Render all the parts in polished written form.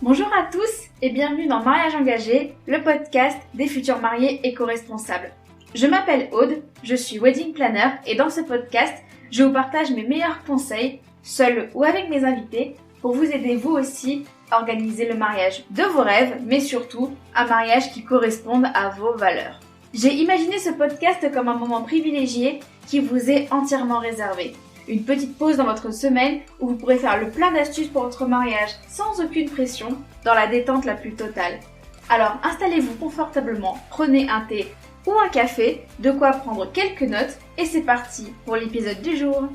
Bonjour à tous et bienvenue dans Mariage engagé, le podcast des futurs mariés éco-responsables. Je m'appelle Aude, je suis wedding planner et dans ce podcast, je vous partage mes meilleurs conseils, seul ou avec mes invités, pour vous aider vous aussi à organiser le mariage de vos rêves, mais surtout un mariage qui corresponde à vos valeurs. J'ai imaginé ce podcast comme un moment privilégié qui vous est entièrement réservé. Une petite pause dans votre semaine où vous pourrez faire le plein d'astuces pour votre mariage sans aucune pression, dans la détente la plus totale. Alors installez-vous confortablement, prenez un thé ou un café, de quoi prendre quelques notes et c'est parti pour l'épisode du jour.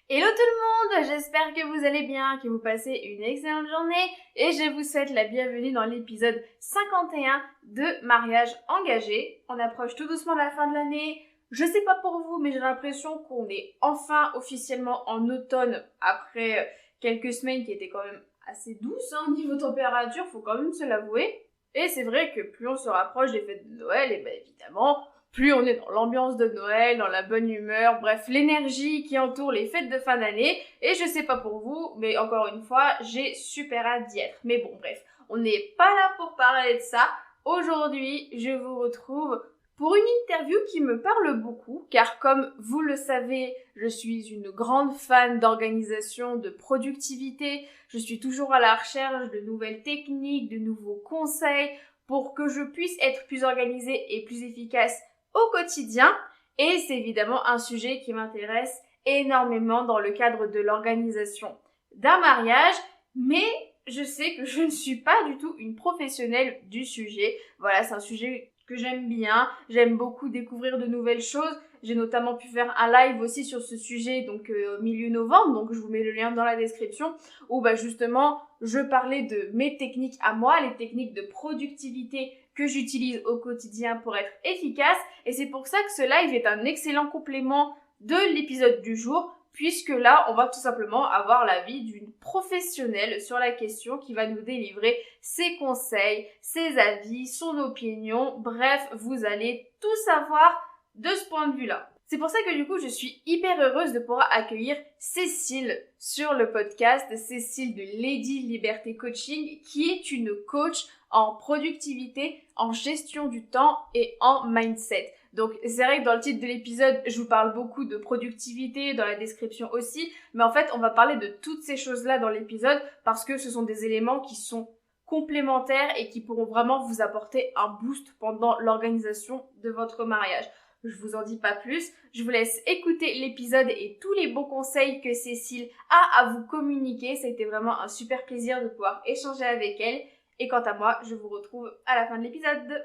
Hello tout le monde, j'espère que vous allez bien, que vous passez une excellente journée et je vous souhaite la bienvenue dans l'épisode 51 de Mariage engagé. On approche tout doucement de la fin de l'année. Je sais pas pour vous, mais j'ai l'impression qu'on est enfin officiellement en automne après quelques semaines qui étaient quand même assez douces au niveau température, faut quand même se l'avouer. Et c'est vrai que plus on se rapproche des fêtes de Noël, et bien évidemment, plus on est dans l'ambiance de Noël, dans la bonne humeur, bref, l'énergie qui entoure les fêtes de fin d'année. Et je sais pas pour vous, mais encore une fois, j'ai super hâte d'y être. Mais bon, bref, on n'est pas là pour parler de ça. Aujourd'hui, je vous retrouve pour une interview qui me parle beaucoup, car comme vous le savez, je suis une grande fan d'organisation, de productivité. Je suis toujours à la recherche de nouvelles techniques, de nouveaux conseils pour que je puisse être plus organisée et plus efficace au quotidien. Et c'est évidemment un sujet qui m'intéresse énormément dans le cadre de l'organisation d'un mariage, mais je sais que je ne suis pas du tout une professionnelle du sujet. Voilà, c'est un sujet que j'aime bien, j'aime beaucoup découvrir de nouvelles choses. J'ai notamment pu faire un live aussi sur ce sujet, donc milieu novembre, donc je vous mets le lien dans la description, où justement, je parlais de mes techniques à moi, les techniques de productivité que j'utilise au quotidien pour être efficace, et c'est pour ça que ce live est un excellent complément de l'épisode du jour, puisque là, on va tout simplement avoir l'avis d'une professionnelle sur la question qui va nous délivrer ses conseils, ses avis, son opinion. Bref, vous allez tout savoir de ce point de vue-là. C'est pour ça que du coup, je suis hyper heureuse de pouvoir accueillir Cécile sur le podcast, Cécile de Lady Liberté Coaching, qui est une coach en productivité, en gestion du temps et en mindset. Donc c'est vrai que dans le titre de l'épisode, je vous parle beaucoup de productivité, dans la description aussi, mais en fait on va parler de toutes ces choses-là dans l'épisode parce que ce sont des éléments qui sont complémentaires et qui pourront vraiment vous apporter un boost pendant l'organisation de votre mariage. Je vous en dis pas plus, je vous laisse écouter l'épisode et tous les bons conseils que Cécile a à vous communiquer. Ça a été vraiment un super plaisir de pouvoir échanger avec elle. Et quant à moi, je vous retrouve à la fin de l'épisode.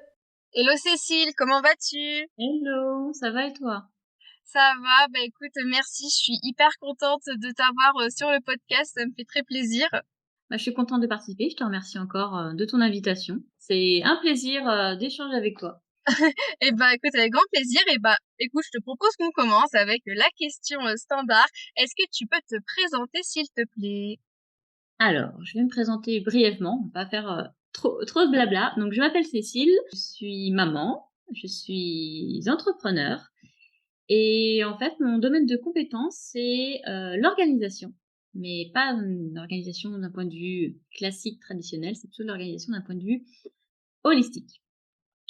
Hello Cécile, comment vas-tu? Hello, ça va et toi? Ça va, écoute, merci, je suis hyper contente de t'avoir sur le podcast, ça me fait très plaisir. Je suis contente de participer, je te remercie encore de ton invitation. C'est un plaisir d'échanger avec toi. Écoute, avec grand plaisir, écoute, je te propose qu'on commence avec la question standard. Est-ce que tu peux te présenter s'il te plaît? Alors, je vais me présenter brièvement, on va pas faire trop de blabla. Donc, je m'appelle Cécile, je suis maman, je suis entrepreneur et en fait, mon domaine de compétence, c'est l'organisation. Mais pas une organisation d'un point de vue classique, traditionnel, c'est plutôt l'organisation d'un point de vue holistique.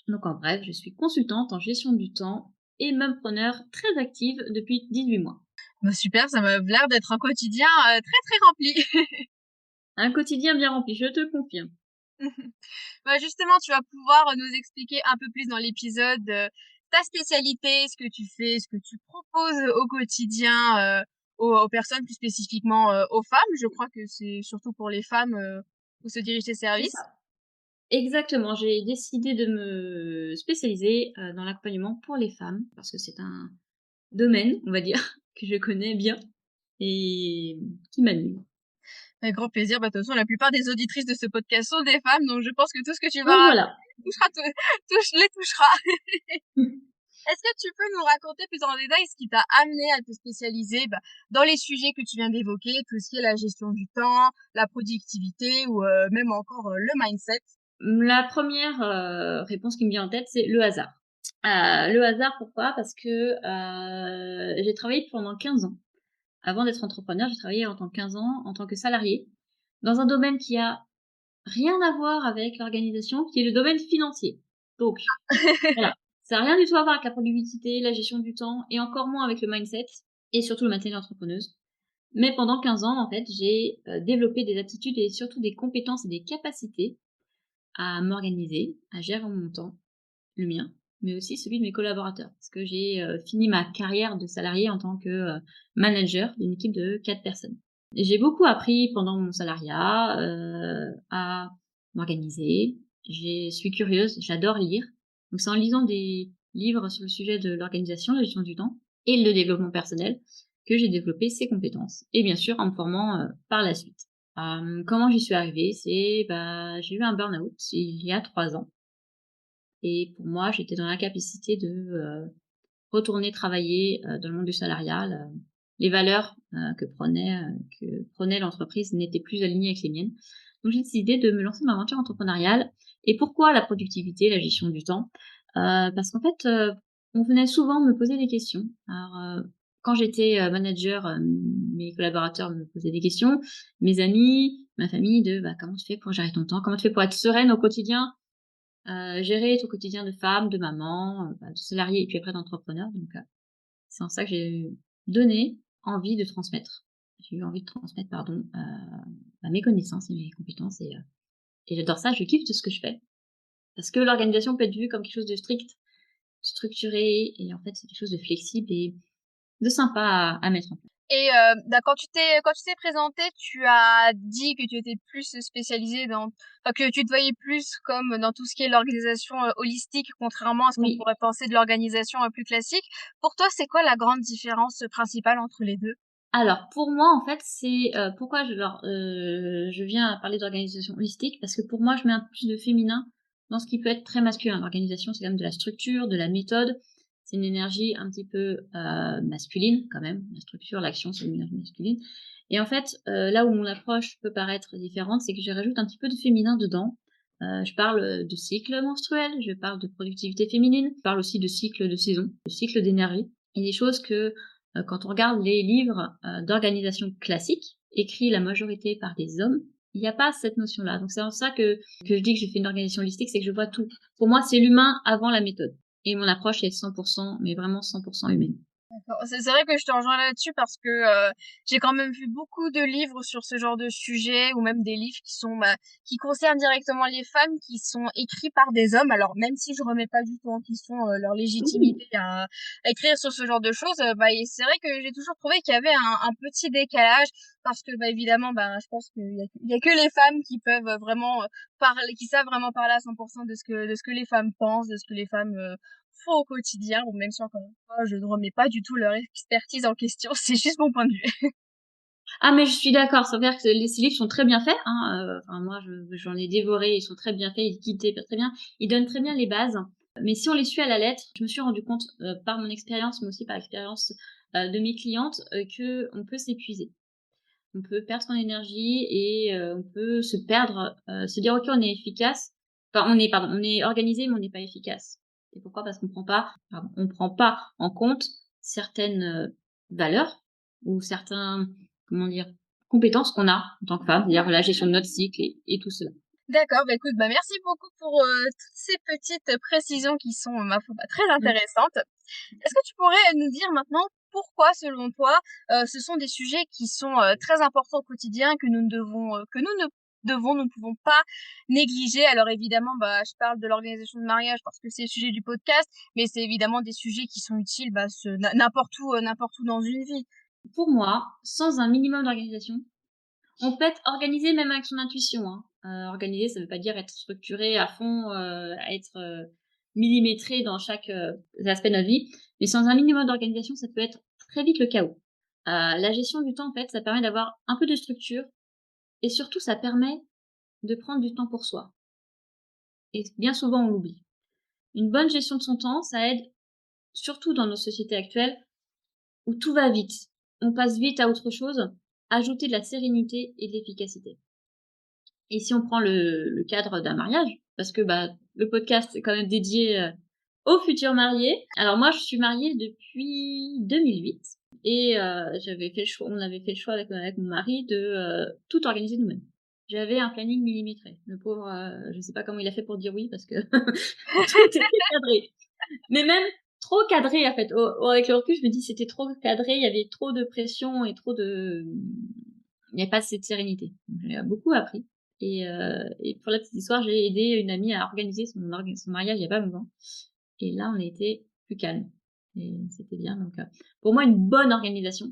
Donc en bref, je suis consultante en gestion du temps et mumpreneur très active depuis 18 mois. Super, ça m'a l'air d'être un quotidien très très rempli. Un quotidien bien rempli, je te confirme. Justement, tu vas pouvoir nous expliquer un peu plus dans l'épisode ta spécialité, ce que tu fais, ce que tu proposes au quotidien aux personnes, plus spécifiquement aux femmes. Je crois que c'est surtout pour les femmes où se dirigent tes C'est services. ça. Exactement, j'ai décidé de me spécialiser dans l'accompagnement pour les femmes parce que c'est un domaine, on va dire, que je connais bien et qui m'anime. Avec grand plaisir. De toute façon, la plupart des auditrices de ce podcast sont des femmes, donc je pense que tout ce que tu vas Donc voilà. les touchera. Est-ce que tu peux nous raconter plus en détail ce qui t'a amené à te spécialiser dans les sujets que tu viens d'évoquer, tout ce qui est la gestion du temps, la productivité ou même encore le mindset? La première réponse qui me vient en tête, c'est le hasard. Le hasard, pourquoi? Parce que j'ai travaillé pendant 15 ans avant d'être entrepreneur, j'ai travaillé en tant que 15 ans en tant que salarié dans un domaine qui a rien à voir avec l'organisation, qui est le domaine financier. Donc, voilà, ça a rien du tout à voir avec la productivité, la gestion du temps et encore moins avec le mindset et surtout le maintien d'entrepreneuse. Mais pendant 15 ans, en fait, j'ai développé des aptitudes et surtout des compétences et des capacités à m'organiser, à gérer mon temps, le mien, mais aussi celui de mes collaborateurs. Parce que j'ai fini ma carrière de salarié en tant que manager d'une équipe de 4 personnes. Et j'ai beaucoup appris pendant mon salariat à m'organiser. Je suis curieuse, j'adore lire. Donc c'est en lisant des livres sur le sujet de l'organisation, la gestion du temps et le développement personnel que j'ai développé ces compétences. Et bien sûr en me formant par la suite. Comment j'y suis arrivée? J'ai eu un burn-out il y a 3 ans. Et pour moi, j'étais dans l'incapacité de retourner travailler dans le monde du salariat. Les valeurs que prenait l'entreprise n'étaient plus alignées avec les miennes. Donc j'ai décidé de me lancer dans l'aventure entrepreneuriale. Et pourquoi la productivité, la gestion du temps? Parce qu'en fait, on venait souvent me poser des questions. Alors, quand j'étais manager, mes collaborateurs me posaient des questions, mes amis, ma famille de comment tu fais pour gérer ton temps? Comment tu fais pour être sereine au quotidien? Gérer ton quotidien de femme, de maman, de salarié et puis après d'entrepreneur. Donc, c'est en ça que j'ai donné envie de transmettre. J'ai eu envie de transmettre, pardon, mes connaissances et mes compétences et j'adore ça, je kiffe de ce que je fais. Parce que l'organisation peut être vue comme quelque chose de strict, structuré et en fait, c'est quelque chose de flexible et de sympa à mettre en place. Et quand tu t'es présenté, tu as dit que tu étais plus spécialisée que tu te voyais plus comme dans tout ce qui est l'organisation holistique, contrairement à ce qu'on Oui. pourrait penser de l'organisation plus classique. Pour toi, c'est quoi la grande différence principale entre les deux? Alors pour moi, en fait, c'est, pourquoi je viens parler d'organisation holistique parce que pour moi, je mets un peu plus de féminin dans ce qui peut être très masculin. L'organisation, c'est quand même de la structure, de la méthode. C'est une énergie un petit peu, masculine quand même. La structure, l'action, c'est une énergie masculine et en fait, là où mon approche peut paraître différente, c'est que je rajoute un petit peu de féminin dedans. Je parle, de cycle menstruel, je parle de productivité féminine, je parle aussi de cycle de saison, de cycle d'énergie et des choses que quand on regarde les livres d'organisation classiques, écrits la majorité par des hommes, il n'y a pas cette notion-là. Donc c'est en ça que je dis que je fais une organisation holistique, c'est que je vois tout. Pour moi, c'est l'humain avant la méthode. Et mon approche est 100%, mais vraiment 100% humaine. D'accord. C'est vrai que je te rejoins là-dessus parce que j'ai quand même vu beaucoup de livres sur ce genre de sujet ou même des livres qui concernent directement les femmes qui sont écrits par des hommes. Alors même si je remets pas du tout en question leur Oui. légitimité à écrire sur ce genre de choses, et c'est vrai que j'ai toujours trouvé qu'il y avait un petit décalage parce que évidemment je pense qu'il y a que les femmes qui peuvent vraiment parler, qui savent vraiment parler à 100% de ce que les femmes pensent, de ce que les femmes font au quotidien, ou même si encore une fois, je ne remets pas du tout leur expertise en question, c'est juste mon point de vue. Ah mais je suis d'accord, ça veut dire que ces livres sont très bien faits, hein, enfin moi j'en ai dévoré, ils sont très bien faits, ils guident très bien, ils donnent très bien les bases. Mais si on les suit à la lettre, je me suis rendu compte par mon expérience, mais aussi par l'expérience de mes clientes, que on peut s'épuiser. On peut perdre son énergie et on peut se perdre, se dire: «OK, on est efficace». Enfin, on est organisé, mais on n'est pas efficace. Et pourquoi? Parce qu'on prend pas en compte certaines, valeurs ou certains, comment dire? Compétences qu'on a en tant que femme, c'est-à-dire la gestion de notre cycle et tout cela. D'accord, écoute, merci beaucoup pour toutes ces petites précisions qui sont, ma foi, très Mmh. intéressantes. Est-ce que tu pourrais nous dire maintenant pourquoi, selon toi, ce sont des sujets qui sont très importants au quotidien que nous ne devons, nous ne pouvons pas négliger. Alors évidemment, je parle de l'organisation de mariage parce que c'est le sujet du podcast, mais c'est évidemment des sujets qui sont utiles, n'importe où dans une vie. Pour moi, sans un minimum d'organisation, on peut être organisé même avec son intuition, hein. Organisé, ça veut pas dire être structuré à fond, à être, millimétré dans chaque, aspect de notre vie. Mais sans un minimum d'organisation, ça peut être très vite le chaos. La gestion du temps, en fait, ça permet d'avoir un peu de structure et surtout ça permet de prendre du temps pour soi et bien souvent on l'oublie. Une bonne gestion de son temps, ça aide surtout dans nos sociétés actuelles où tout va vite. On passe vite à autre chose, ajouter de la sérénité et de l'efficacité. Et si on prend le cadre d'un mariage, parce que, le podcast est quand même dédié, aux futurs mariés. Alors moi, je suis mariée depuis 2008 Et on avait fait le choix avec mon mari de tout organiser nous-mêmes. J'avais un planning millimétré. Le pauvre, je sais pas comment il a fait pour dire oui parce que tout était cadré. Mais même trop cadré en fait. Avec le recul, je me dis c'était trop cadré, il y avait trop de pression et il n'y avait pas assez de sérénité. Donc, j'ai beaucoup appris. Et pour la petite histoire, j'ai aidé une amie à organiser son mariage il y a pas longtemps. Et là, on a été plus calme. Et c'était bien. Donc, pour moi, une bonne organisation,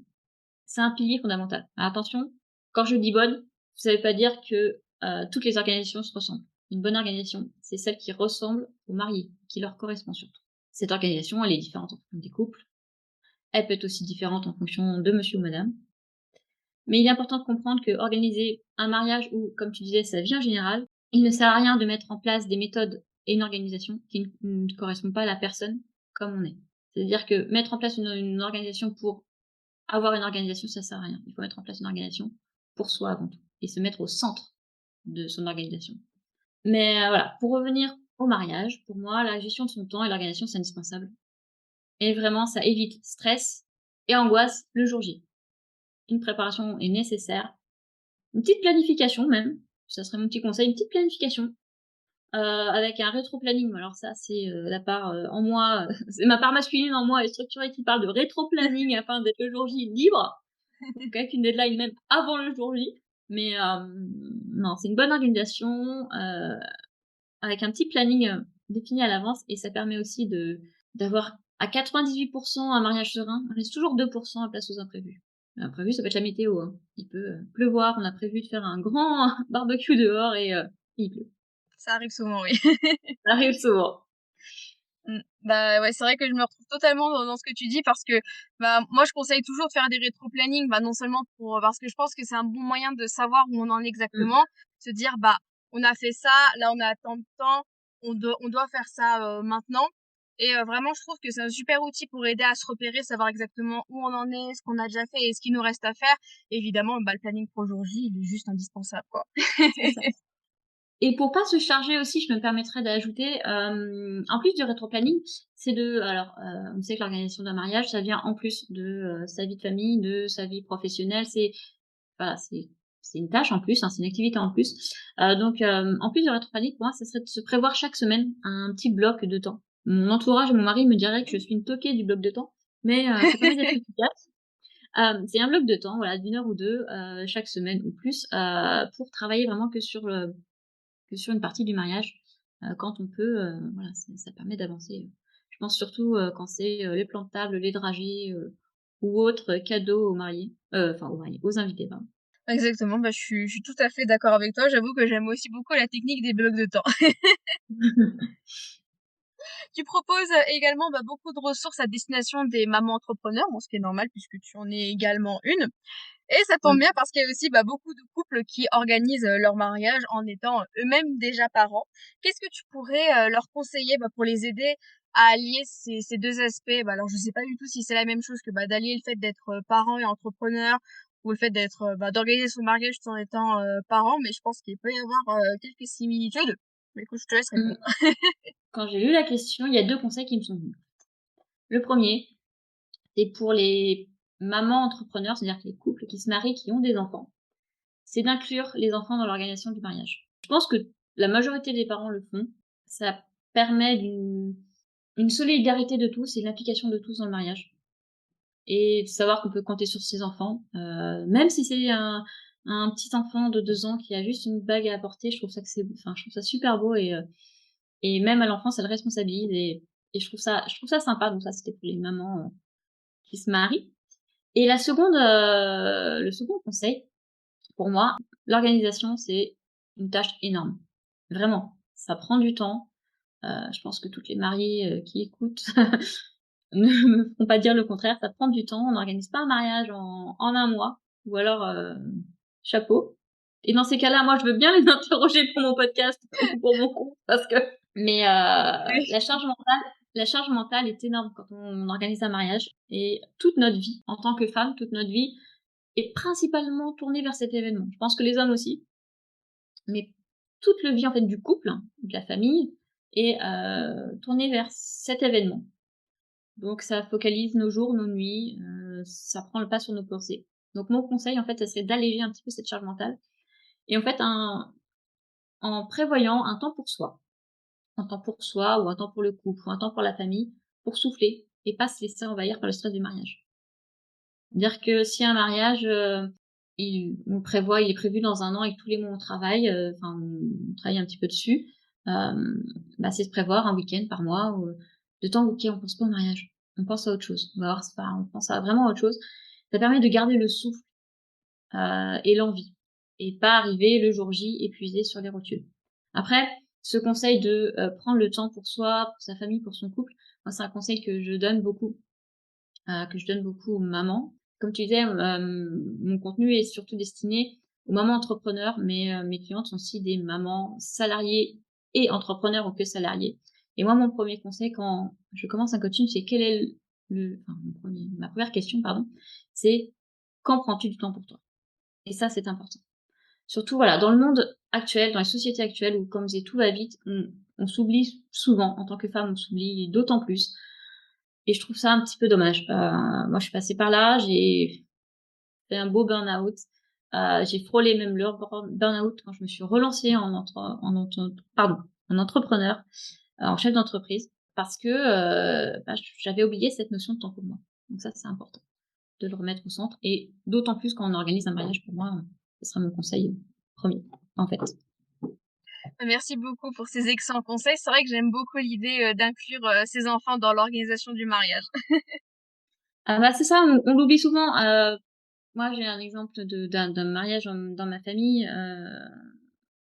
c'est un pilier fondamental. Alors, attention, quand je dis bonne, ça veut pas dire que toutes les organisations se ressemblent. Une bonne organisation, c'est celle qui ressemble aux mariés, qui leur correspond surtout. Cette organisation, elle est différente en fonction des couples. Elle peut être aussi différente en fonction de monsieur ou madame. Mais il est important de comprendre que organiser un mariage ou, comme tu disais, sa vie en général, il ne sert à rien de mettre en place des méthodes et une organisation qui ne correspondent pas à la personne comme on est. C'est-à-dire que mettre en place une organisation pour avoir une organisation, ça sert à rien. Il faut mettre en place une organisation pour soi avant tout et se mettre au centre de son organisation. Mais voilà, pour revenir au mariage, pour moi, la gestion de son temps et l'organisation, c'est indispensable. Et vraiment, ça évite stress et angoisse le jour J. Une préparation est nécessaire. Une petite planification même, ça serait mon petit conseil, une petite planification avec un rétro-planning. Alors ça, c'est la part en moi, c'est ma part masculine en moi et structurée qui parle de rétro-planning afin d'être le jour J libre, donc avec une deadline même avant le jour J. Mais non, c'est une bonne organisation avec un petit planning défini à l'avance et ça permet aussi d'avoir à 98% un mariage serein. Il reste toujours 2% à place aux imprévus. L'imprévu, ça peut être la météo. Hein. Il peut pleuvoir, on a prévu de faire un grand barbecue dehors et il pleut. Ça arrive souvent, oui. Ça arrive souvent. Bah ouais, c'est vrai que je me retrouve totalement dans ce que tu dis parce que bah moi je conseille toujours de faire des rétro-planning, bah non seulement parce que je pense que c'est un bon moyen de savoir où on en est Mmh. exactement, se dire bah on a fait ça, là on a tant de temps, on doit faire ça maintenant. Et vraiment je trouve que c'est un super outil pour aider à se repérer, savoir exactement où on en est, ce qu'on a déjà fait et ce qu'il nous reste à faire. Et évidemment, bah le planning pour le jour J, il est juste indispensable quoi. C'est ça. Et pour pas se charger aussi, je me permettrais d'ajouter, en plus du rétro-planning, c'est on sait que l'organisation d'un mariage, ça vient en plus de sa vie de famille, de sa vie professionnelle. Voilà, c'est une tâche en plus, hein, c'est une activité en plus. En plus du rétro-planning, pour moi, ça serait de se prévoir chaque semaine un petit bloc de temps. Mon entourage et mon mari me diraient que je suis une toquée du bloc de temps, mais ça permet d'être efficace. C'est un bloc de temps, voilà, d'1 heure ou 2 chaque semaine ou plus, pour travailler vraiment que sur une partie du mariage, quand on peut, voilà, ça permet d'avancer. Je pense surtout, quand c'est, les plans de table, les dragées, ou autres cadeaux aux mariés, enfin aux mariés, aux invités, pardon. Exactement, bah je suis tout à fait d'accord avec toi. J'avoue que j'aime aussi beaucoup la technique des blocs de temps. Tu proposes également bah, beaucoup de ressources à destination des mamans entrepreneurs, bon, ce qui est normal puisque tu en es également une. Et ça tombe Mmh. bien parce qu'il y a aussi bah, beaucoup de couples qui organisent leur mariage en étant eux-mêmes déjà parents. Qu'est-ce que tu pourrais leur conseiller bah, pour les aider à allier ces deux aspects? Bah, alors je sais pas du tout si c'est la même chose que bah, d'allier le fait d'être parent et entrepreneur ou le fait d'être d'organiser son mariage tout en étant parent, mais je pense qu'il peut y avoir quelques similitudes. Mais écoute, je te laisse Mmh. répondre. Quand j'ai lu la question, il y a 2 conseils qui me sont venus. Le premier, c'est pour les mamans entrepreneurs, c'est-à-dire que les couples qui se marient, qui ont des enfants, c'est d'inclure les enfants dans l'organisation du mariage. Je pense que la majorité des parents le font. Ça permet une solidarité de tous et l'implication de tous dans le mariage. Et de savoir qu'on peut compter sur ses enfants, même si c'est un petit enfant de 2 ans qui a juste une bague à apporter, je trouve ça super beau et même à l'enfant, ça le responsabilise et je trouve ça sympa. Donc ça, c'était pour les mamans, qui se marient. Et le second conseil, pour moi, l'organisation, c'est une tâche énorme. Vraiment, ça prend du temps. Je pense que toutes les mariées, qui écoutent ne me feront pas dire le contraire, ça prend du temps. On n'organise pas un mariage en 1 mois ou alors, chapeau. Et dans ces cas-là, moi, je veux bien les interroger pour mon podcast ou pour mon compte parce que mais Oui. la charge mentale est énorme quand on organise un mariage et toute notre vie, en tant que femme, toute notre vie est principalement tournée vers cet événement. Je pense que les hommes aussi, mais toute le vie, en fait, du couple, hein, de la famille est, tournée vers cet événement. Donc ça focalise nos jours, nos nuits, ça prend le pas sur nos pensées. Donc mon conseil, en fait, ça serait d'alléger un petit peu cette charge mentale et en fait, en prévoyant un temps pour soi ou un temps pour le couple ou un temps pour la famille, pour souffler et pas se laisser envahir par le stress du mariage. Dire que si un mariage, il est prévu dans 1 an et que tous les mois on travaille, enfin on travaille un petit peu dessus, bah, c'est de prévoir un week-end par mois ou de temps où OK, on pense pas au mariage, on pense à autre chose. On pense à vraiment autre chose. Ça permet de garder le souffle, et l'envie et pas arriver le jour J épuisé sur les rotules. Après, ce conseil de, prendre le temps pour soi, pour sa famille, pour son couple, moi c'est un conseil que je donne beaucoup aux mamans. Comme tu disais, mon contenu est surtout destiné aux mamans entrepreneurs, mais mes clientes sont aussi des mamans salariées et entrepreneurs ou que salariées. Et moi, mon premier conseil quand je commence un coaching, c'est quel est ma première question, pardon, c'est quand prends-tu du temps pour toi? Et ça, c'est important. Surtout, voilà, dans le monde actuel, dans les sociétés actuelles où, comme je disais, tout va vite, on s'oublie souvent. En tant que femme, on s'oublie d'autant plus. Et je trouve ça un petit peu dommage. Moi, je suis passée par là, j'ai fait un beau burn-out. J'ai frôlé même le burn-out quand je me suis relancée en entrepreneur, en chef d'entreprise, parce que bah, j'avais oublié cette notion de temps pour moi. Donc ça, c'est important de le remettre au centre. Et d'autant plus quand on organise un mariage, pour moi, ce sera mon conseil premier, en fait. Merci beaucoup pour ces excellents conseils. C'est vrai que j'aime beaucoup l'idée d'inclure ses enfants dans l'organisation du mariage. Ah bah c'est ça, on l'oublie souvent. Moi, j'ai un exemple d'un mariage dans ma famille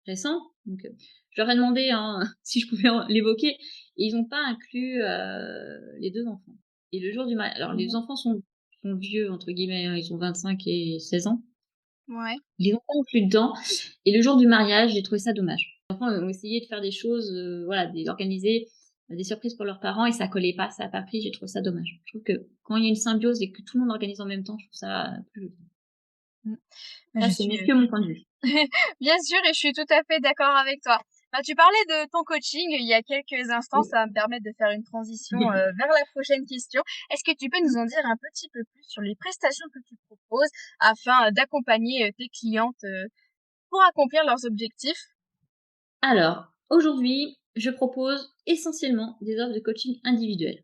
récent. Donc, je leur ai demandé hein, si je pouvais l'évoquer. Et ils n'ont pas inclus les 2 enfants. Et le jour du mariage, alors les enfants sont vieux entre guillemets, hein, ils ont 25 et 16 ans. Ouais. Ils les ont pas inclus dedans. Et le jour du mariage, j'ai trouvé ça dommage. Les enfants ont essayé de faire des choses, voilà, d'organiser des surprises pour leurs parents et ça collait pas, ça a pas pris. J'ai trouvé ça dommage. Je trouve que quand il y a une symbiose et que tout le monde organise en même temps, je trouve ça plus joli. Mmh. Ça, Je c'est suis que mon point de vue. bien sûr et je suis tout à fait d'accord avec toi. Bah, tu parlais de ton coaching il y a quelques instants, Oui. ça va me permettre de faire une transition vers la prochaine question. Est-ce que tu peux nous en dire un petit peu plus sur les prestations que tu proposes afin d'accompagner tes clientes pour accomplir leurs objectifs? Alors, aujourd'hui, je propose essentiellement des offres de coaching individuel.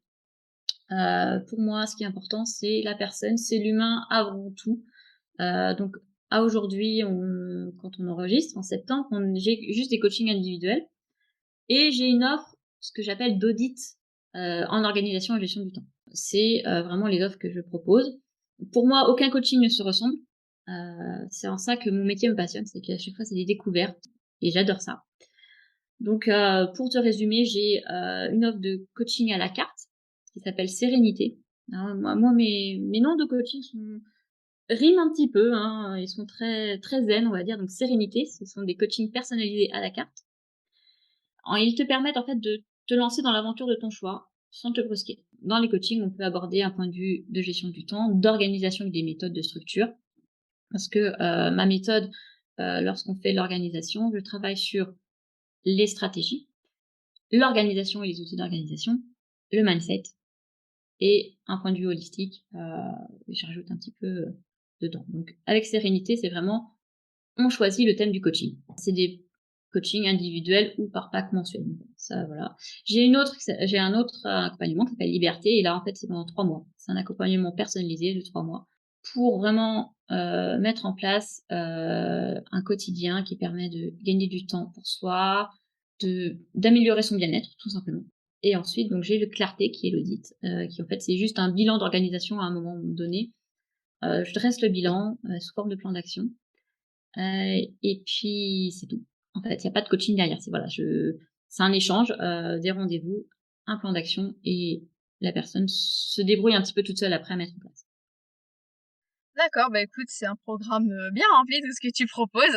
Pour moi, ce qui est important, c'est la personne, c'est l'humain avant tout. Donc à aujourd'hui, quand on enregistre en septembre, j'ai juste des coachings individuels et j'ai une offre, ce que j'appelle d'audit, en organisation et gestion du temps. C'est, vraiment les offres que je propose. Pour moi, aucun coaching ne se ressemble. C'est en ça que mon métier me passionne, c'est qu'à chaque fois, c'est des découvertes et j'adore ça. Donc, pour te résumer, j'ai une offre de coaching à la carte qui s'appelle Sérénité. Alors, moi mes noms de coaching riment un petit peu, hein, ils sont très, très zen, on va dire. Donc, Sérénité, ce sont des coachings personnalisés à la carte. Ils te permettent en fait de te lancer dans l'aventure de ton choix sans te brusquer. Dans les coachings, on peut aborder un point de vue de gestion du temps, d'organisation avec des méthodes de structure. Parce que ma méthode, lorsqu'on fait l'organisation, je travaille sur les stratégies, l'organisation et les outils d'organisation, le mindset et un point de vue holistique, je rajoute un petit peu dedans. Donc avec sérénité, c'est vraiment, on choisit le thème du coaching. C'est des coachings individuels ou par pack mensuel. Ça, voilà. J'ai un autre accompagnement qui s'appelle Liberté et là, en fait, c'est pendant 3 mois. C'est un accompagnement personnalisé de 3 mois pour vraiment mettre en place un quotidien qui permet de gagner du temps pour soi, d'améliorer son bien-être, tout simplement. Et ensuite, donc j'ai le Clarté qui est l'audit, qui en fait c'est juste un bilan d'organisation à un moment donné. Je dresse le bilan sous forme de plan d'action. Et puis c'est tout. En fait, il y a pas de coaching derrière. C'est un échange, des rendez-vous, un plan d'action et la personne se débrouille un petit peu toute seule après à mettre en place. D'accord, bah écoute, c'est un programme bien rempli tout ce que tu proposes.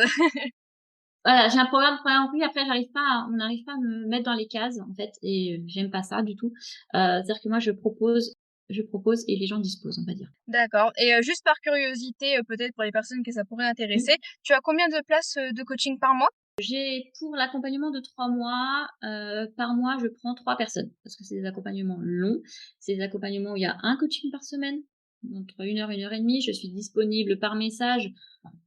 Voilà, j'ai un programme prérempli, après on n'arrive pas à me mettre dans les cases, en fait, et j'aime pas ça du tout. C'est-à-dire que moi je propose et les gens disposent, on va dire. D'accord et juste par curiosité, peut-être pour les personnes que ça pourrait intéresser, Mmh. tu as combien de places, de coaching par mois? J'ai pour l'accompagnement de 3 mois, par mois, je prends 3 personnes parce que c'est des accompagnements longs. C'est des accompagnements où il y a un coaching par semaine, entre 1 heure et demie. Je suis disponible par message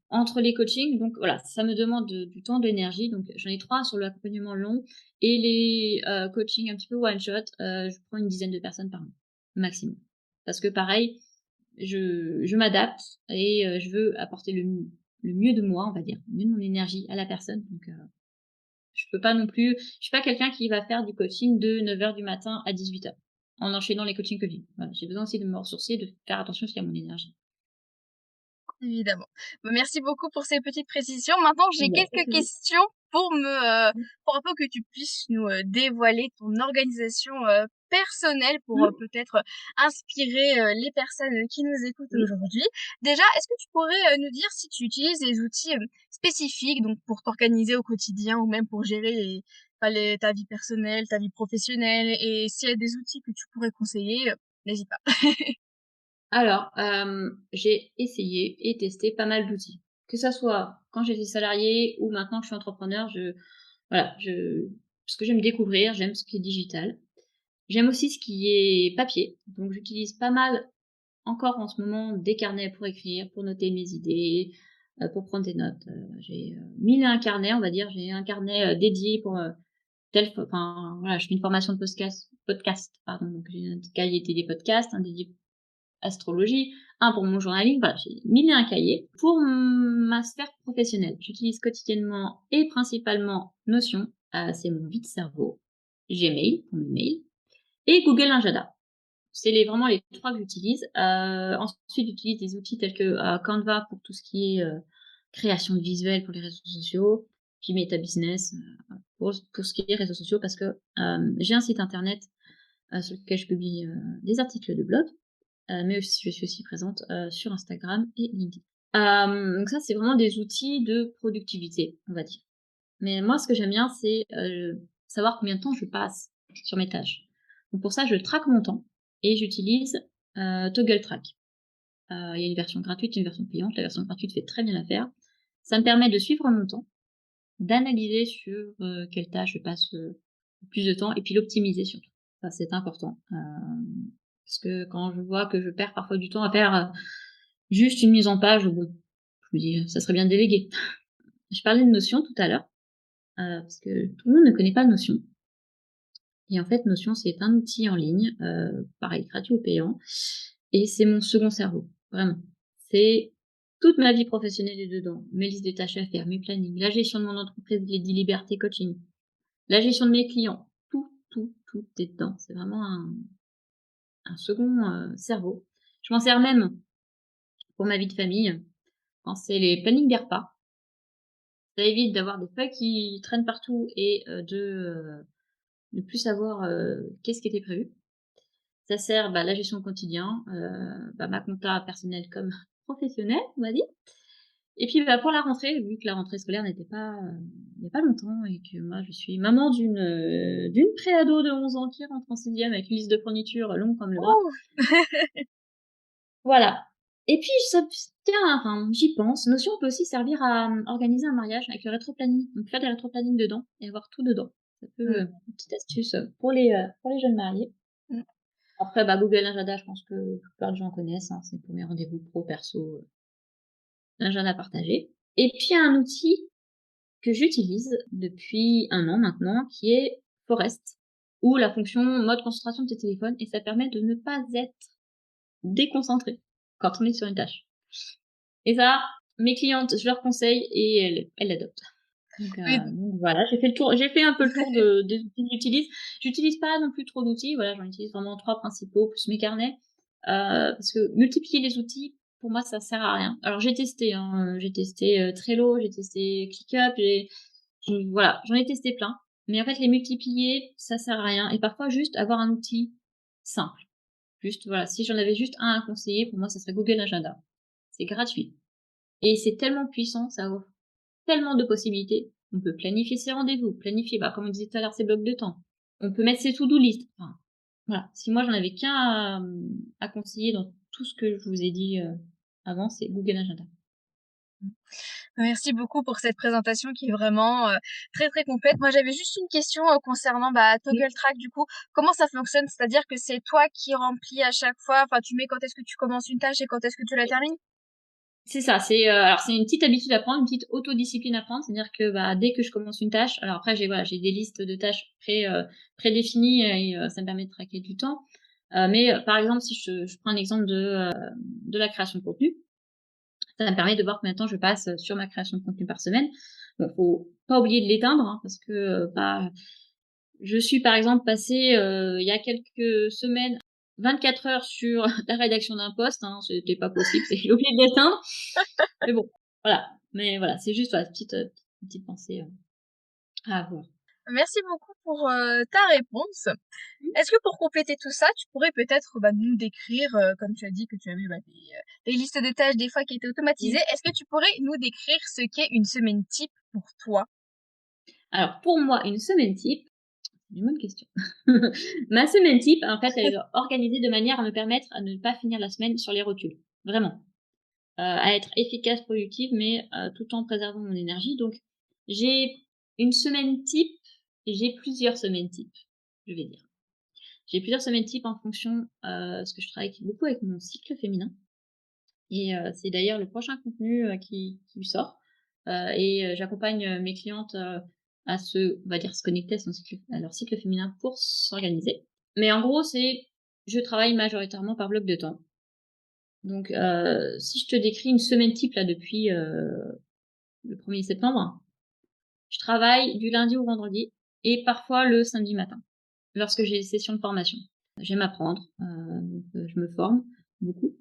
entre les coachings. Donc voilà, ça me demande du temps, de l'énergie. Donc j'en ai 3 sur l'accompagnement long et les coachings un petit peu one shot. Je prends une dizaine de personnes par mois, maximum. Parce que pareil, je m'adapte et je veux apporter le mieux de moi, on va dire, le mieux de mon énergie à la personne. Donc je peux pas non plus, je suis pas quelqu'un qui va faire du coaching de 9 heures du matin à 18 heures en enchaînant les coachings que j'ai. Voilà, j'ai besoin aussi de me ressourcer, de faire attention aussi à mon énergie. Évidemment. Bah, merci beaucoup pour ces petites précisions. Maintenant, j'ai Bah, quelques questions pour pour un peu que tu puisses nous dévoiler ton organisation personnelle pour Mmh. peut-être inspirer les personnes qui nous écoutent Oui. aujourd'hui. Déjà, est-ce que tu pourrais nous dire si tu utilises des outils spécifiques donc pour t'organiser au quotidien ou même pour gérer ta vie personnelle, ta vie professionnelle et s'il y a des outils que tu pourrais conseiller, n'hésite pas. Alors, j'ai essayé et testé pas mal d'outils. Que ça soit quand j'étais salariée ou maintenant que je suis entrepreneur, voilà, parce que j'aime découvrir, j'aime ce qui est digital. J'aime aussi ce qui est papier, donc j'utilise pas mal encore en ce moment des carnets pour écrire, pour noter mes idées, pour prendre des notes. J'ai, 1000 et un carnets, on va dire. J'ai un carnet, dédié pour, enfin, voilà, je fais une formation de podcast, pardon, donc j'ai un cahier des podcasts, un dédié astrologie, un pour mon journaling, voilà, j'ai 1000 et un cahiers. Pour ma sphère professionnelle, j'utilise quotidiennement et principalement Notion, c'est mon vide-cerveau, Gmail pour mes mails et Google Agenda. C'est vraiment les 3 que j'utilise. Ensuite, j'utilise des outils tels que, Canva pour tout ce qui est, création de visuels pour les réseaux sociaux, puis Meta Business, pour ce qui est réseaux sociaux parce que, j'ai un site internet, sur lequel je publie, des articles de blog, mais aussi je suis aussi présente, sur Instagram et LinkedIn. Donc ça, c'est vraiment des outils de productivité, on va dire. Mais moi, ce que j'aime bien, c'est, savoir combien de temps je passe sur mes tâches. Donc pour ça, je traque mon temps et j'utilise, Toggle Track. Il y a une version gratuite, une version payante. La version gratuite fait très bien l'affaire. Ça me permet de suivre mon temps, d'analyser sur, quelle tâche je passe, le plus de temps et puis l'optimiser surtout. Ça, c'est important, parce que quand je vois que je perds parfois du temps à faire, juste une mise en page, bon, je me dis: «Ça serait bien de déléguer». Je parlais de Notion tout à l'heure, parce que tout le monde ne connaît pas Notion et en fait Notion, c'est un outil en ligne, pareil gratuit ou payant et c'est mon second cerveau, vraiment. C'est toute ma vie professionnelle est dedans, mes listes de tâches à faire, mes plannings, la gestion de mon entreprise, les 10 libertés coaching, la gestion de mes clients, tout est dedans. C'est vraiment un second, cerveau. Je m'en sers même pour ma vie de famille, quand c'est les plannings des repas. Ça évite d'avoir des feuilles qui traînent partout et de plus savoir, qu'est-ce qui était prévu. Ça sert, bah, à la gestion au quotidien, bah, ma compta personnelle comme professionnelle, on va dire. Et puis, bah, pour la rentrée, vu que la rentrée scolaire n'était pas, il y a pas longtemps et que moi je suis maman d'une pré-ado de 11 ans qui rentre en 6e avec une liste de fournitures longue comme le bras. Ouh! Voilà. Et puis ça tiens, enfin, j'y pense, Notion peut aussi servir à, organiser un mariage avec le rétroplanning. Donc faire des rétroplanning dedans et avoir tout dedans. Ça peut, Mmh. une petite astuce, pour les jeunes mariés. Mmh. Après, bah, Google Agenda, je pense que la plupart des gens connaissent, hein, c'est pour mes rendez-vous pro, perso, l'agenda partagé. Et puis il y a un outil que j'utilise depuis 1 an maintenant, qui est Forest, ou la fonction mode concentration de tes téléphones, et ça permet de ne pas être déconcentré quand on est sur une tâche. Et ça, mes clientes, je leur conseille et elles l'adoptent. Oui. Donc voilà, j'ai fait un peu le tour des outils que j'utilise. J'utilise pas non plus trop d'outils, voilà, j'en utilise vraiment 3 principaux plus mes carnets, parce que multiplier les outils, pour moi, ça sert à rien. Alors j'ai testé, hein, j'ai testé, Trello, j'ai testé ClickUp, voilà, j'en ai testé plein, mais en fait les multiplier, ça sert à rien et parfois juste avoir un outil simple. Juste voilà, si j'en avais juste un à conseiller, pour moi, ça serait Google Agenda. C'est gratuit et c'est tellement puissant, ça offre tellement de possibilités. On peut planifier ses rendez-vous, planifier, bah, comme on disait tout à l'heure, ses blocs de temps. On peut mettre ses to-do list. Enfin, voilà. Si moi j'en avais qu'un à conseiller dans tout ce que je vous ai dit avant, c'est Google Agenda. Merci beaucoup pour cette présentation qui est vraiment, très, très complète. Moi, j'avais juste une question, concernant, Toggle Track du coup. Comment ça fonctionne? C'est-à-dire que c'est toi qui remplis à chaque fois, enfin, tu mets quand est-ce que tu commences une tâche et quand est-ce que tu la termines? C'est ça, alors c'est une petite habitude à prendre, une petite autodiscipline à prendre, c'est-à-dire que, dès que je commence une tâche, alors après j'ai des listes de tâches prédéfinies et ça me permet de traquer du temps. Mais par exemple, si je prends un exemple de la création de contenu, ça me permet de voir combien de temps je passe sur ma création de contenu par semaine. Bon, faut pas oublier de l'éteindre, hein, parce que, je suis par exemple passée, il y a quelques semaines, 24 heures sur la rédaction d'un post, hein, c'était pas possible, j'ai oublié de l'éteindre. Mais bon, voilà. Mais voilà, c'est juste, voilà, une petite pensée, à avoir. Merci beaucoup pour, ta réponse. Est-ce que pour compléter tout ça, tu pourrais peut-être, nous décrire, comme tu as dit que tu avais, des listes de tâches des fois qui étaient automatisées, Mmh. est-ce que tu pourrais nous décrire ce qu'est une semaine type pour toi? Alors pour moi, une semaine type, c'est une bonne question. Ma semaine type, en fait, elle est organisée de manière à me permettre à ne pas finir la semaine sur les rotules. Vraiment. À être efficace, productive, mais tout en préservant mon énergie. Donc j'ai une semaine type et j'ai plusieurs semaines types, je vais dire. J'ai plusieurs semaines types en fonction, parce que je travaille beaucoup avec mon cycle féminin et c'est d'ailleurs le prochain contenu, qui sort, j'accompagne, mes clientes, à on va dire, se connecter à leur cycle féminin pour s'organiser. Mais en gros, je travaille majoritairement par bloc de temps. Donc si je te décris une semaine type là depuis, le 1er septembre, je travaille du lundi au vendredi et parfois le samedi matin, lorsque j'ai des sessions de formation. J'aime apprendre, donc je me forme beaucoup.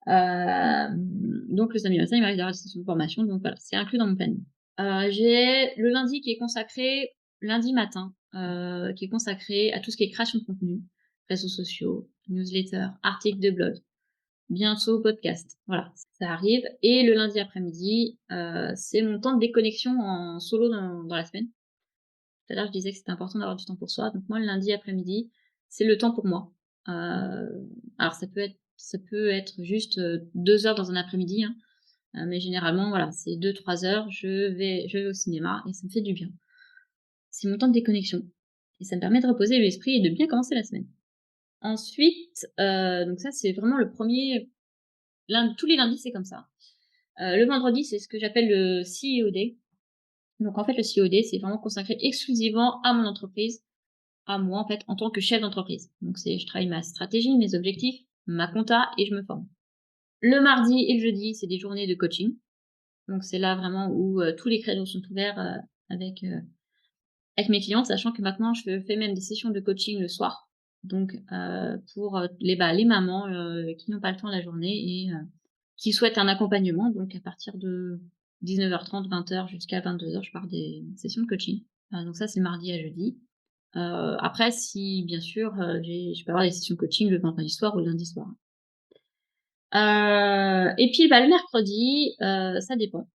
Donc le samedi matin, il m'arrive d'avoir des sessions de formation, donc voilà, c'est inclus dans mon planning. J'ai le lundi qui est consacré lundi matin, qui est consacré à tout ce qui est création de contenu, réseaux sociaux, newsletters, articles de blog, bientôt podcast. Voilà, ça arrive et le lundi après-midi, c'est mon temps de déconnexion en solo dans la semaine. Tout à l'heure, je disais que c'était important d'avoir du temps pour soi, donc moi, le lundi après-midi, c'est le temps pour moi. Alors ça peut être juste, 2 heures dans un après-midi, hein, mais généralement, voilà, c'est 2-3 heures, je vais au cinéma et ça me fait du bien. C'est mon temps de déconnexion et ça me permet de reposer l'esprit et de bien commencer la semaine. Ensuite, donc ça, c'est vraiment le premier tous les lundis, c'est comme ça. Le vendredi, c'est ce que j'appelle le CEO Day. Donc en fait, le CEO Day, c'est vraiment consacré exclusivement à mon entreprise, à moi, en fait, en tant que chef d'entreprise. Donc je travaille ma stratégie, mes objectifs, ma compta et je me forme. Le mardi et le jeudi, c'est des journées de coaching. Donc c'est là vraiment où tous les créneaux sont ouverts avec, euh, avec mes clientes, sachant que maintenant je fais même des sessions de coaching le soir. Donc pour les mamans qui n'ont pas le temps la journée et qui souhaitent un accompagnement. Donc à partir de 19h30, 20h jusqu'à 22h, je pars des sessions de coaching. Donc ça c'est mardi à jeudi. Après si bien sûr, je peux avoir des sessions de coaching le vendredi soir ou le lundi soir. Et puis le mercredi, ça dépend.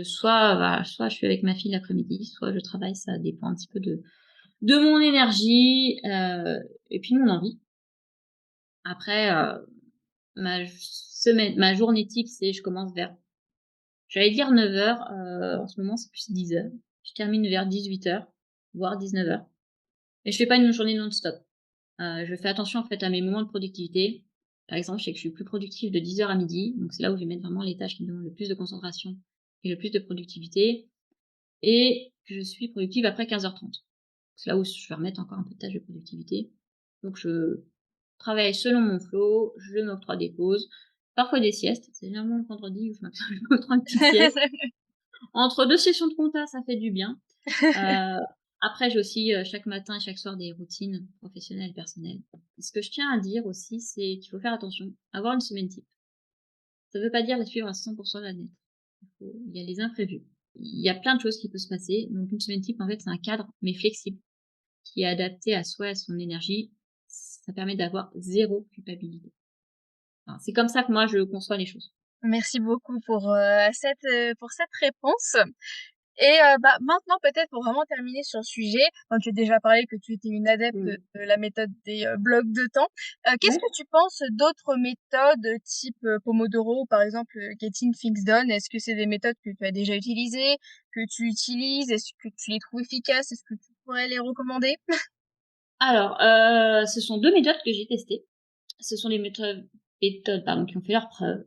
Soit je suis avec ma fille l'après-midi, soit je travaille, ça dépend un petit peu de mon énergie, et puis de mon envie. Après, ma journée type, c'est je commence vers, j'allais dire 9h, en ce moment c'est plus 10h. Je termine vers 18h, voire 19h. Et je fais pas une journée non-stop. Je fais attention en fait à mes moments de productivité. Par exemple, je sais que je suis plus productive de 10h à midi, donc c'est là où je vais mettre vraiment les tâches qui me demandent le plus de concentration et le plus de productivité. Et je suis productive après 15h30. C'est là où je vais remettre encore un peu de tâches de productivité. Donc je travaille selon mon flow, je m'octroie des pauses, parfois des siestes. C'est généralement le vendredi où je m'octroie une petite sieste. Entre 2 sessions de compta, ça fait du bien. Après, j'ai aussi chaque matin et chaque soir des routines professionnelles et personnelles. Ce que je tiens à dire aussi, c'est qu'il faut faire attention, avoir une semaine type. Ça veut pas dire la suivre à 100% la nette. Il y a les imprévus. Il y a plein de choses qui peuvent se passer. Donc une semaine type, en fait, c'est un cadre, mais flexible, qui est adapté à soi, à son énergie. Ça permet d'avoir 0 culpabilité. Enfin, c'est comme ça que moi je conçois les choses. Merci beaucoup pour cette réponse. Et maintenant, peut-être pour vraiment terminer sur le sujet, quand tu as déjà parlé que tu étais une adepte de la méthode des blocs de temps, qu'est-ce Ouais. que tu penses d'autres méthodes type Pomodoro ou par exemple Getting Things Done? Est-ce que c'est des méthodes que tu as déjà utilisées, que tu utilises? Est-ce que tu les trouves efficaces? Est-ce que tu pourrais les recommander? Alors, ce sont 2 méthodes que j'ai testées. Ce sont les méthodes pardon, qui ont fait leurs preuves,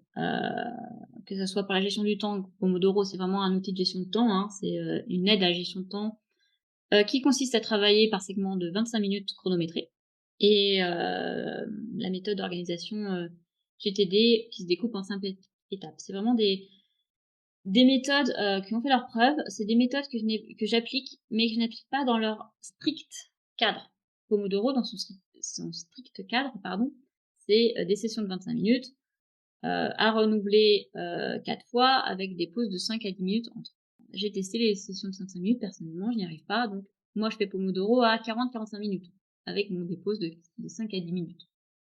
que ça soit pour la gestion du temps. Pomodoro, c'est vraiment un outil de gestion de temps, hein. C'est, une aide à la gestion de temps, qui consiste à travailler par segments de 25 minutes chronométrés et la méthode d'organisation, GTD qui se découpe en 5 étapes. C'est vraiment des méthodes, qui ont fait leurs preuves. C'est des méthodes que j'applique, mais que je n'applique pas dans leur strict cadre. Pomodoro, dans son strict cadre, pardon, c'est, des sessions de 25 minutes, à renouveler, 4 fois avec des pauses de 5 à 10 minutes entre. J'ai testé les sessions de 5 minutes, personnellement, je n'y arrive pas, donc moi je fais Pomodoro à 40-45 minutes, avec des pauses de 5 à 10 minutes.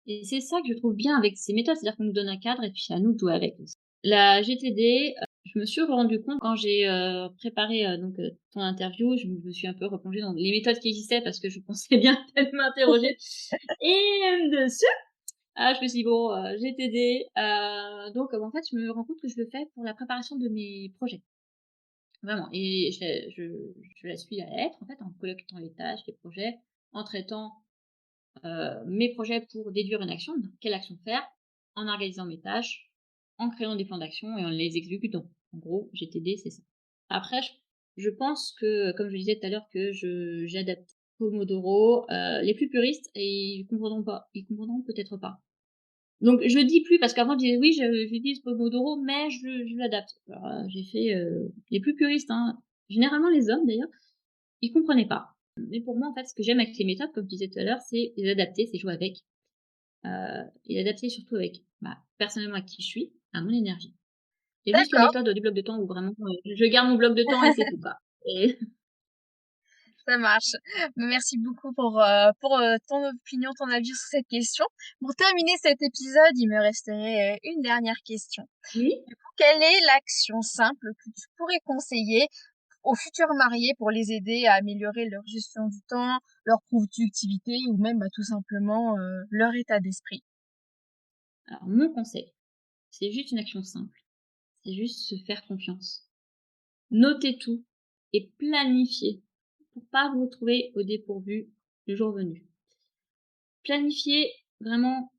Et c'est ça que je trouve bien avec ces méthodes, c'est-à-dire qu'on nous donne un cadre et puis c'est à nous de jouer avec aussi. La GTD, je me suis rendu compte quand j'ai préparé ton interview, je me suis un peu replongée dans les méthodes qui existaient parce que je pensais bien peut-être m'interroger. Et dessus, je me suis dit, bon, GTD, donc en fait, je me rends compte que je le fais pour la préparation de mes projets. Vraiment. Et je la suis à la lettre, en fait, en collectant les tâches, les projets, en traitant mes projets pour déduire une action, donc quelle action faire, en organisant mes tâches, en créant des plans d'action et en les exécutant. En gros, GTD, c'est ça. Après, je pense que, comme je disais tout à l'heure, que j'adapte Pomodoro. Les plus puristes, et ils comprendront pas. Ils comprendront peut-être pas. Donc je le dis plus parce qu'avant je disais oui, j'utilise Pomodoro, mais je l'adapte. Alors, j'ai fait les plus puristes, hein, généralement les hommes d'ailleurs, ils comprenaient pas. Mais pour moi, en fait, ce que j'aime avec les méthodes, comme je disais tout à l'heure, c'est les adapter, c'est jouer avec. Et adapter surtout avec, personnellement à qui je suis, à mon énergie. Il y a juste la D'accord. méthode du bloc de temps où vraiment je garde mon bloc de temps et c'est tout quoi. Et Ça marche. Merci beaucoup pour ton opinion, ton avis sur cette question. Pour terminer cet épisode, il me resterait une dernière question. oui. Du coup, quelle est l'action simple que tu pourrais conseiller aux futurs mariés pour les aider à améliorer leur gestion du temps, leur productivité ou même tout simplement leur état d'esprit? Alors mon conseil, c'est juste une action simple, c'est juste se faire confiance. Notez tout et planifiez pour pas vous retrouver au dépourvu le jour venu. Planifiez vraiment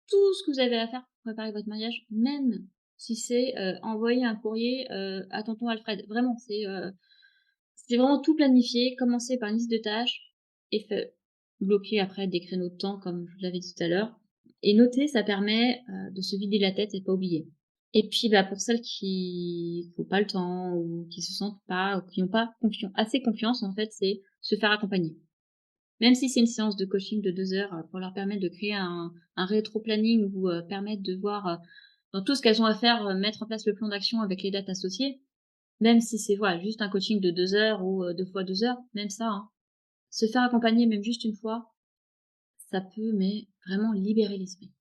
tout ce que vous avez à faire pour préparer votre mariage, même si c'est envoyer un courrier à tonton Alfred. Vraiment, c'est vraiment tout planifié. Commencez par une liste de tâches et bloquer après des créneaux de temps, comme je vous l'avais dit tout à l'heure. Et noter, ça permet de se vider la tête et de pas oublier. Et puis, pour celles qui n'ont pas le temps ou qui se sentent pas ou qui n'ont pas assez confiance, en fait, c'est se faire accompagner. Même si c'est une séance de coaching de 2 heures pour leur permettre de créer un rétro-planning ou permettre de voir dans tout ce qu'elles ont à faire, mettre en place le plan d'action avec les dates associées, même si c'est voilà, juste un coaching de 2 heures ou 2 fois 2 heures, même ça, hein, se faire accompagner même juste une fois, ça peut mais vraiment libérer l'esprit.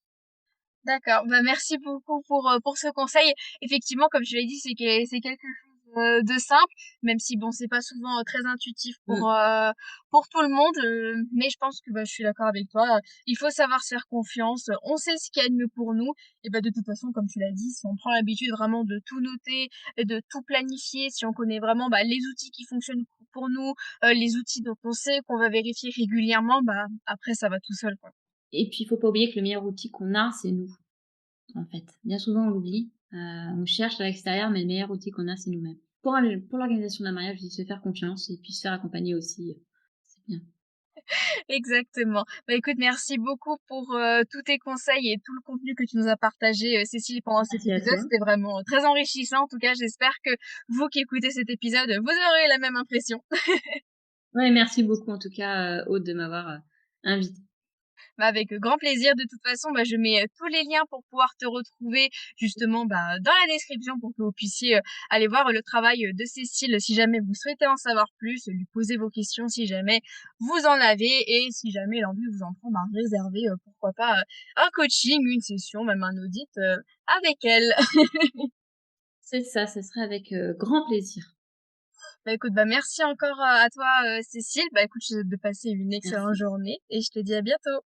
D'accord. Merci beaucoup pour ce conseil. Effectivement, comme je l'ai dit, c'est quelque chose de simple, même si bon, c'est pas souvent très intuitif Mmh. pour tout le monde. Mais je pense que je suis d'accord avec toi. Il faut savoir se faire confiance. On sait ce qu'il y a de mieux pour nous. Et de toute façon, comme tu l'as dit, si on prend l'habitude vraiment de tout noter et de tout planifier, si on connaît vraiment les outils qui fonctionnent pour nous, les outils dont on sait qu'on va vérifier régulièrement, après ça va tout seul, quoi. Et puis il faut pas oublier que le meilleur outil qu'on a, c'est nous, en fait. Bien souvent on l'oublie, on cherche à l'extérieur, mais le meilleur outil qu'on a, c'est nous-mêmes. Pour l'organisation d'un mariage, je dis se faire confiance et puis se faire accompagner aussi, c'est bien. Exactement. Écoute, merci beaucoup pour tous tes conseils et tout le contenu que tu nous as partagé, Cécile, pendant cet Merci à épisode. toi. C'était vraiment très enrichissant. En tout cas, j'espère que vous qui écoutez cet épisode, vous aurez la même impression. Ouais, merci beaucoup en tout cas, Aude, de m'avoir, invitée. Avec grand plaisir. De toute façon, je mets tous les liens pour pouvoir te retrouver justement dans la description pour que vous puissiez aller voir le travail de Cécile si jamais vous souhaitez en savoir plus, lui poser vos questions si jamais vous en avez et si jamais l'envie vous en prend, réserver pourquoi pas un coaching, une session, même un audit avec elle. C'est ça, ce serait avec, grand plaisir. Écoute, merci encore à toi, Cécile. Écoute, je te souhaite de passer une excellente journée et je te dis à bientôt.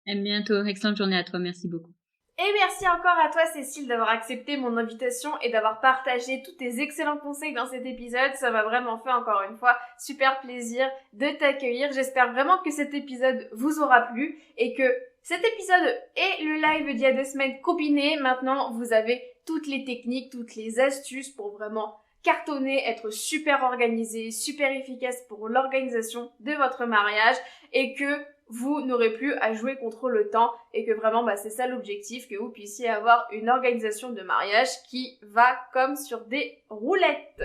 À bientôt. Excellente journée à toi. Merci beaucoup. Et merci encore à toi Cécile d'avoir accepté mon invitation et d'avoir partagé tous tes excellents conseils dans cet épisode. Ça m'a vraiment fait encore une fois super plaisir de t'accueillir. J'espère vraiment que cet épisode vous aura plu et que cet épisode et le live d'il y a 2 semaines combinés, maintenant vous avez toutes les techniques, toutes les astuces pour vraiment cartonner, être super organisé, super efficace pour l'organisation de votre mariage et que vous n'aurez plus à jouer contre le temps et que vraiment c'est ça l'objectif, que vous puissiez avoir une organisation de mariage qui va comme sur des roulettes.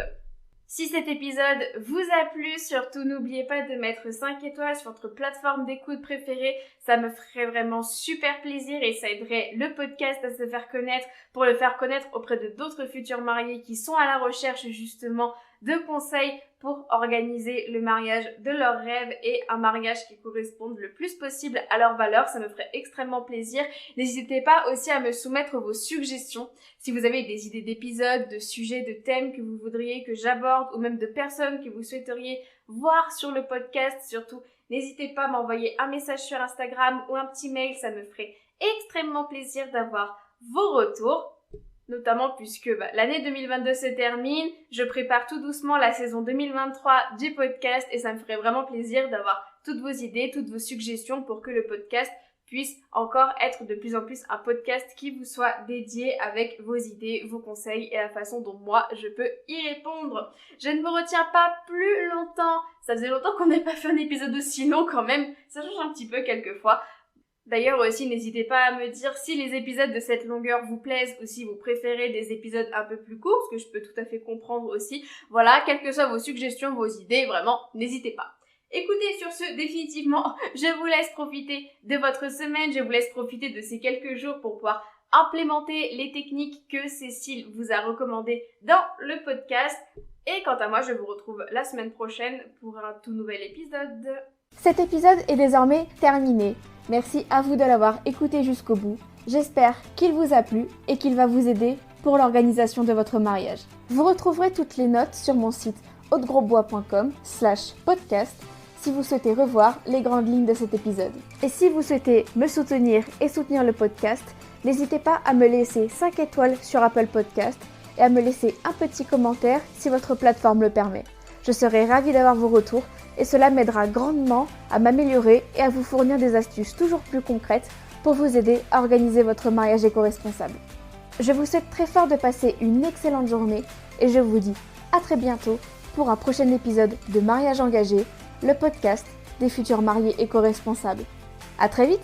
Si cet épisode vous a plu, surtout n'oubliez pas de mettre 5 étoiles sur votre plateforme d'écoute préférée, ça me ferait vraiment super plaisir et ça aiderait le podcast à se faire connaître pour le faire connaître auprès de d'autres futurs mariés qui sont à la recherche justement de conseils pour organiser le mariage de leurs rêves et un mariage qui corresponde le plus possible à leurs valeurs. Ça me ferait extrêmement plaisir. N'hésitez pas aussi à me soumettre vos suggestions. Si vous avez des idées d'épisodes, de sujets, de thèmes que vous voudriez que j'aborde ou même de personnes que vous souhaiteriez voir sur le podcast, surtout, n'hésitez pas à m'envoyer un message sur Instagram ou un petit mail. Ça me ferait extrêmement plaisir d'avoir vos retours. Notamment puisque l'année 2022 se termine, je prépare tout doucement la saison 2023 du podcast et ça me ferait vraiment plaisir d'avoir toutes vos idées, toutes vos suggestions pour que le podcast puisse encore être de plus en plus un podcast qui vous soit dédié avec vos idées, vos conseils et la façon dont moi je peux y répondre. Je ne vous retiens pas plus longtemps, ça faisait longtemps qu'on n'avait pas fait un épisode aussi long quand même, ça change un petit peu quelquefois. D'ailleurs aussi, n'hésitez pas à me dire si les épisodes de cette longueur vous plaisent ou si vous préférez des épisodes un peu plus courts, ce que je peux tout à fait comprendre aussi. Voilà, quelles que soient vos suggestions, vos idées, vraiment, n'hésitez pas. Écoutez, sur ce, définitivement, je vous laisse profiter de votre semaine, je vous laisse profiter de ces quelques jours pour pouvoir implémenter les techniques que Cécile vous a recommandées dans le podcast. Et quant à moi, je vous retrouve la semaine prochaine pour un tout nouvel épisode. Cet épisode est désormais terminé. Merci à vous de l'avoir écouté jusqu'au bout. J'espère qu'il vous a plu et qu'il va vous aider pour l'organisation de votre mariage. Vous retrouverez toutes les notes sur mon site audegrosbois.com/podcast si vous souhaitez revoir les grandes lignes de cet épisode. Et si vous souhaitez me soutenir et soutenir le podcast, n'hésitez pas à me laisser 5 étoiles sur Apple Podcast et à me laisser un petit commentaire si votre plateforme le permet. Je serai ravie d'avoir vos retours et cela m'aidera grandement à m'améliorer et à vous fournir des astuces toujours plus concrètes pour vous aider à organiser votre mariage éco-responsable. Je vous souhaite très fort de passer une excellente journée et je vous dis à très bientôt pour un prochain épisode de Mariage engagé, le podcast des futurs mariés éco-responsables. À très vite!